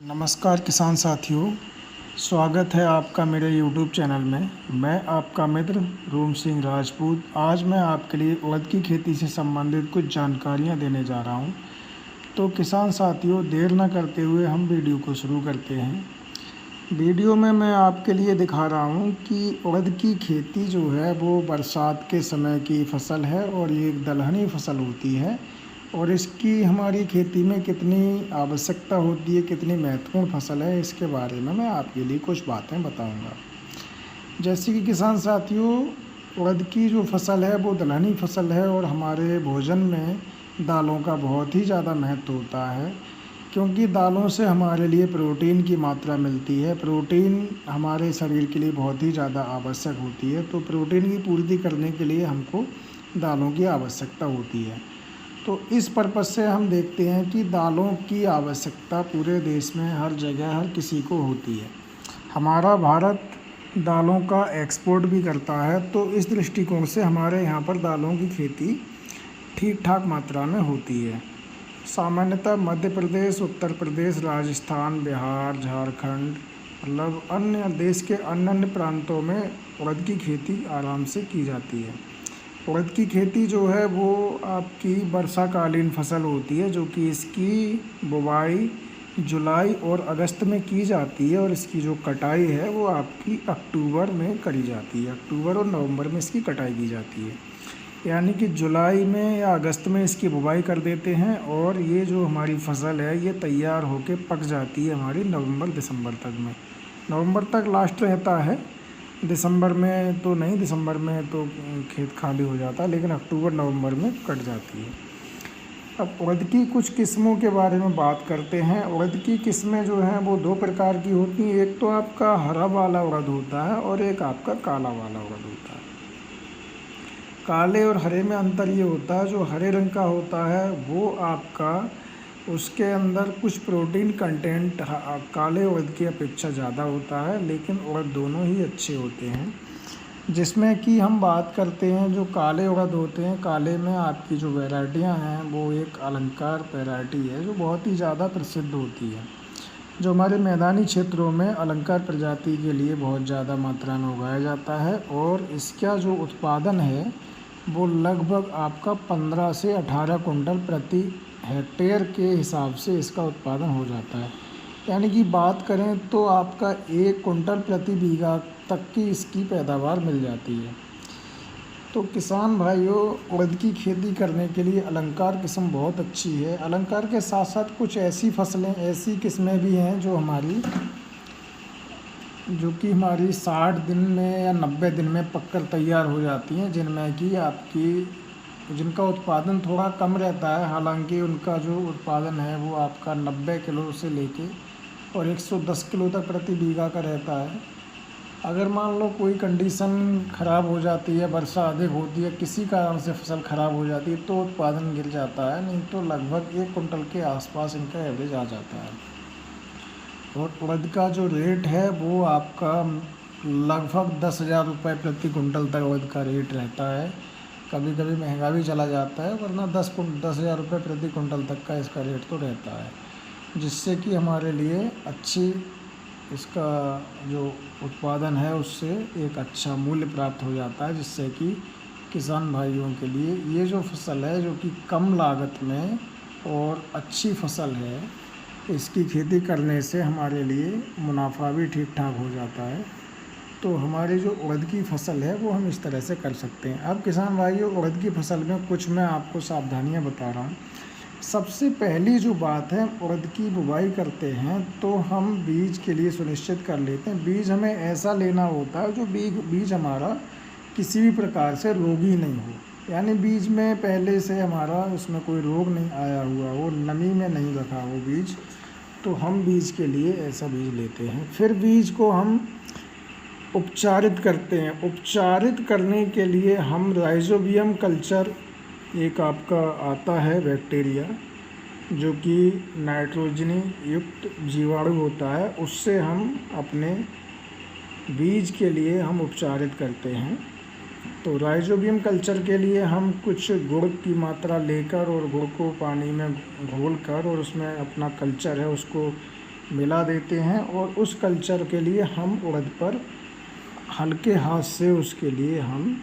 नमस्कार किसान साथियों, स्वागत है आपका मेरे YouTube चैनल में। मैं आपका मित्र रूम सिंह राजपूत। आज मैं आपके लिए उड़द की खेती से संबंधित कुछ जानकारियां देने जा रहा हूं। तो किसान साथियों, देर न करते हुए हम वीडियो को शुरू करते हैं। वीडियो में मैं आपके लिए दिखा रहा हूं कि उड़द की खेती जो है वो बरसात के समय की फसल है और ये एक दलहनी फसल होती है। और इसकी हमारी खेती में कितनी आवश्यकता होती है, कितनी महत्वपूर्ण फसल है, इसके बारे में मैं आपके लिए कुछ बातें बताऊंगा। जैसे कि किसान साथियों, उड़द की जो फसल है वो दलहनी फसल है और हमारे भोजन में दालों का बहुत ही ज़्यादा महत्व होता है, क्योंकि दालों से हमारे लिए प्रोटीन की मात्रा मिलती है। प्रोटीन हमारे शरीर के लिए बहुत ही ज़्यादा आवश्यक होती है। तो प्रोटीन की पूर्ति करने के लिए हमको दालों की आवश्यकता होती है। तो इस पर्पज़ से हम देखते हैं कि दालों की आवश्यकता पूरे देश में हर जगह हर किसी को होती है। हमारा भारत दालों का एक्सपोर्ट भी करता है, तो इस दृष्टिकोण से हमारे यहाँ पर दालों की खेती ठीक ठाक मात्रा में होती है। सामान्यतः मध्य प्रदेश, उत्तर प्रदेश, राजस्थान, बिहार, झारखंड, मतलब अन्य देश के अन्य प्रांतों में उड़द की खेती आराम से की जाती है। उड़द की खेती जो है वो आपकी वर्षाकालीन फसल होती है, जो कि इसकी बुवाई जुलाई और अगस्त में की जाती है और इसकी जो कटाई है वो आपकी अक्टूबर में करी जाती है। अक्टूबर और नवंबर में इसकी कटाई की जाती है, यानी कि जुलाई में या अगस्त में इसकी बुवाई कर देते हैं और ये जो हमारी फसल है ये तैयार होके पक जाती है हमारी नवंबर दिसंबर तक में। नवंबर तक लास्ट रहता है, दिसंबर में तो नहीं, दिसंबर में तो खेत खाली हो जाता है, लेकिन अक्टूबर नवंबर में कट जाती है। अब उड़द की कुछ किस्मों के बारे में बात करते हैं। उड़द की किस्में जो हैं वो दो प्रकार की होती हैं। एक तो आपका हरा वाला उड़द होता है और एक आपका काला वाला उड़द होता है। काले और हरे में अंतर ये होता है, जो हरे रंग का होता है वो आपका उसके अंदर कुछ प्रोटीन कंटेंट काले उड़द की अपेक्षा ज़्यादा होता है, लेकिन उड़द दोनों ही अच्छे होते हैं। जिसमें कि हम बात करते हैं जो काले उड़द होते हैं, काले में आपकी जो वैरायटियां हैं वो एक अलंकार वैरायटी है जो बहुत ही ज़्यादा प्रसिद्ध होती है, जो हमारे मैदानी क्षेत्रों में अलंकार प्रजाति के लिए बहुत ज़्यादा मात्रा में उगाया जाता है। और इसका जो उत्पादन है वो लगभग आपका 15 से 18 कुंटल प्रति हेक्टेयर के हिसाब से इसका उत्पादन हो जाता है। यानी कि बात करें तो आपका 1 कुंटल प्रति बीघा तक की इसकी पैदावार मिल जाती है। तो किसान भाइयों, उड़द की खेती करने के लिए अलंकार किस्म बहुत अच्छी है। अलंकार के साथ साथ कुछ ऐसी फसलें, ऐसी किस्में भी हैं जो कि हमारी 60 दिन में या 90 दिन में पककर तैयार हो जाती हैं, जिनमें कि जिनका उत्पादन थोड़ा कम रहता है। हालांकि उनका जो उत्पादन है वो आपका 90 किलो से लेके और 110 किलो तक प्रति बीघा का रहता है। अगर मान लो कोई कंडीशन ख़राब हो जाती है, वर्षा अधिक होती है, किसी कारण से फसल ख़राब हो जाती है तो उत्पादन गिर जाता है, नहीं तो लगभग 1 कुंटल के आसपास इनका एवरेज आ जाता है। और उड़द का जो रेट है वो आपका लगभग 10,000 रुपये प्रति कुंटल तक उड़द का रेट रहता है। कभी कभी महंगा भी चला जाता है, वरना 10,000 रुपये प्रति कुंटल तक का इसका रेट तो रहता है, जिससे कि हमारे लिए अच्छी इसका जो उत्पादन है उससे एक अच्छा मूल्य प्राप्त हो जाता है, जिससे कि किसान भाइयों के लिए ये जो फसल है जो कि कम लागत में और अच्छी फसल है, इसकी खेती करने से हमारे लिए मुनाफा भी ठीक ठाक हो जाता है। तो हमारी जो उड़द की फसल है वो हम इस तरह से कर सकते हैं। अब किसान भाइयों, उड़द की फसल में कुछ मैं आपको सावधानियां बता रहा हूँ। सबसे पहली जो बात है, उड़द की बुवाई करते हैं तो हम बीज के लिए सुनिश्चित कर लेते हैं, बीज हमें ऐसा लेना होता है जो बीज हमारा किसी भी प्रकार से रोगी नहीं हो, यानी बीज में पहले से हमारा उसमें कोई रोग नहीं आया हुआ हो, नमी में नहीं रखा हो बीज, तो हम बीज के लिए ऐसा बीज लेते हैं। फिर बीज को हम उपचारित करते हैं। उपचारित करने के लिए हम राइजोबियम कल्चर, एक आपका आता है बैक्टीरिया जो कि नाइट्रोजनी युक्त जीवाणु होता है, उससे हम अपने बीज के लिए हम उपचारित करते हैं। तो राइजोबियम कल्चर के लिए हम कुछ गुड़ की मात्रा लेकर और गुड़ को पानी में घोल कर और उसमें अपना कल्चर है उसको मिला देते हैं और उस कल्चर के लिए हम उड़द पर हल्के हाथ से उसके लिए हम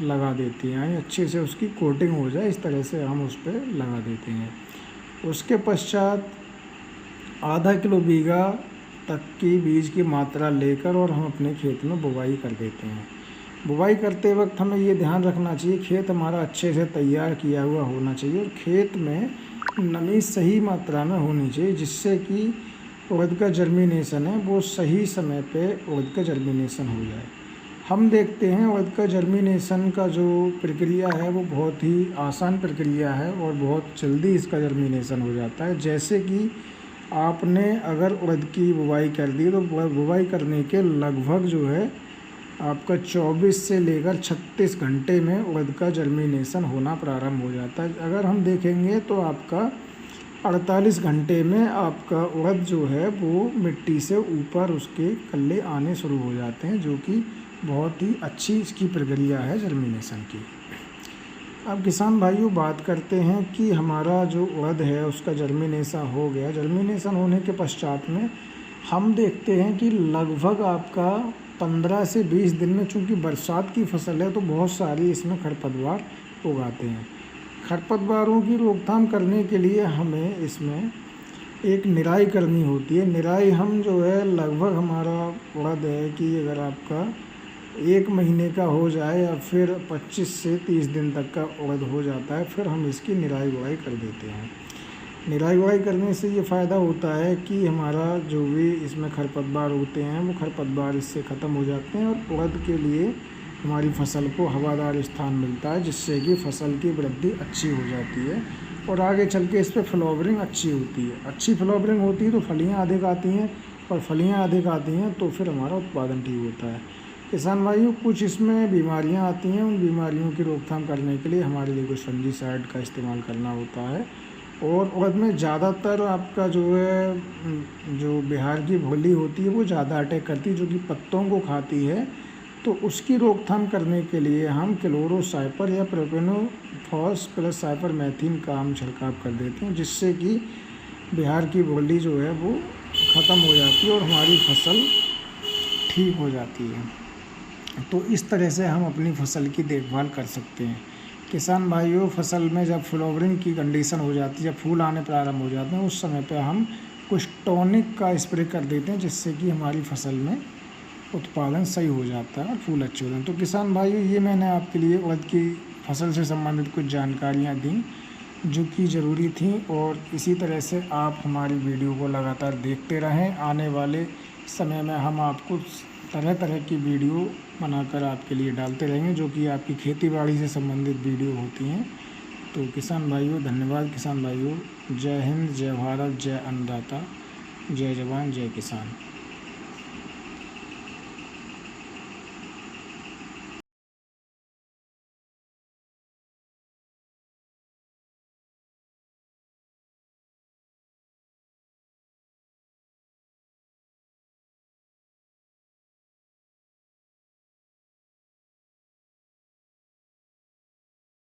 लगा देते हैं, यानी अच्छे से उसकी कोटिंग हो जाए, इस तरह से हम उस पर लगा देते हैं। उसके पश्चात आधा किलो बीघा तक की बीज की मात्रा लेकर और हम अपने खेत में बुवाई कर देते हैं। बुवाई करते वक्त हमें ये ध्यान रखना चाहिए खेत हमारा अच्छे से तैयार किया हुआ होना चाहिए और खेत में नमी सही मात्रा में होनी चाहिए, जिससे कि उड़द का जर्मिनेशन है वो सही समय पे उड़द का जर्मिनेशन हो जाए। हम देखते हैं उड़द का जर्मिनेशन का जो प्रक्रिया है वो बहुत ही आसान प्रक्रिया है और बहुत जल्दी इसका जर्मिनेशन हो जाता है। जैसे कि आपने अगर उड़द की बुवाई कर दी तो बुवाई करने के लगभग जो है आपका 24 से लेकर 36 घंटे में उड़द का जर्मिनेशन होना प्रारंभ हो जाता है। अगर हम देखेंगे तो आपका 48 घंटे में आपका उड़द जो है वो मिट्टी से ऊपर उसके कल्ले आने शुरू हो जाते हैं, जो कि बहुत ही अच्छी इसकी प्रक्रिया है जर्मिनेशन की। अब किसान भाइयों बात करते हैं कि हमारा जो उड़द है उसका जर्मिनेशन हो गया। जर्मिनेशन होने के पश्चात में हम देखते हैं कि लगभग आपका 15 से 20 दिन में, चूँकि बरसात की फसल है तो बहुत सारी इसमें खरपतवार उगाते हैं। खरपतवारों की रोकथाम करने के लिए हमें इसमें एक निराई करनी होती है। निराई हम जो है लगभग हमारा उड़द है कि अगर आपका 1 महीने का हो जाए या फिर 25 से 30 दिन तक का उड़द हो जाता है, फिर हम इसकी निराई गुड़ाई कर देते हैं। निराई गुड़ाई करने से ये फ़ायदा होता है कि हमारा जो भी इसमें खरपतवार होते हैं वो खरपतवार इससे ख़त्म हो जाते हैं और उड़द के लिए हमारी फसल को हवादार स्थान मिलता है, जिससे कि फसल की वृद्धि अच्छी हो जाती है और आगे चल के इस पर फ्लावरिंग अच्छी होती है। अच्छी फ्लावरिंग होती है तो फलियाँ अधिक आती हैं और फलियाँ अधिक आती हैं तो फिर हमारा उत्पादन ठीक होता है। किसान भाइयों कुछ इसमें बीमारियां आती हैं, उन बीमारियों की रोकथाम करने के लिए हमारे लिए कुछ फंजीसाइड का इस्तेमाल करना होता है। और उड़द में ज़्यादातर आपका जो है जो बिहार की भोली होती है वो ज़्यादा अटैक करती है, जो कि पत्तों को खाती है। तो उसकी रोकथाम करने के लिए हम क्लोरोसाइपर या प्रोपेनोफॉस प्लस साइपरमेथ्रिन का हम छिड़काव कर देते हैं, जिससे कि बिहार की भोली जो है वो ख़त्म हो जाती है और हमारी फसल ठीक हो जाती है। तो इस तरह से हम अपनी फसल की देखभाल कर सकते हैं। किसान भाइयों फसल में जब फ्लावरिंग की कंडीशन हो जाती है, जब फूल आने प्रारंभ हो जाते हैं, उस समय पे हम कुछ टॉनिक का स्प्रे कर देते हैं, जिससे कि हमारी फसल में उत्पादन सही हो जाता है और फूल अच्छे होते हैं। तो किसान भाइयों ये मैंने आपके लिए उड़द की फसल से संबंधित कुछ जानकारियाँ दी जो कि ज़रूरी थी और इसी तरह से आप हमारी वीडियो को लगातार देखते रहें। आने वाले समय में हम आपको तरह तरह की वीडियो बनाकर आपके लिए डालते रहेंगे, जो कि आपकी खेती बाड़ी से संबंधित वीडियो होती हैं। तो किसान भाइयों धन्यवाद। किसान भाइयों जय हिंद, जय भारत, जय अन्नदाता, जय जवान, जय किसान।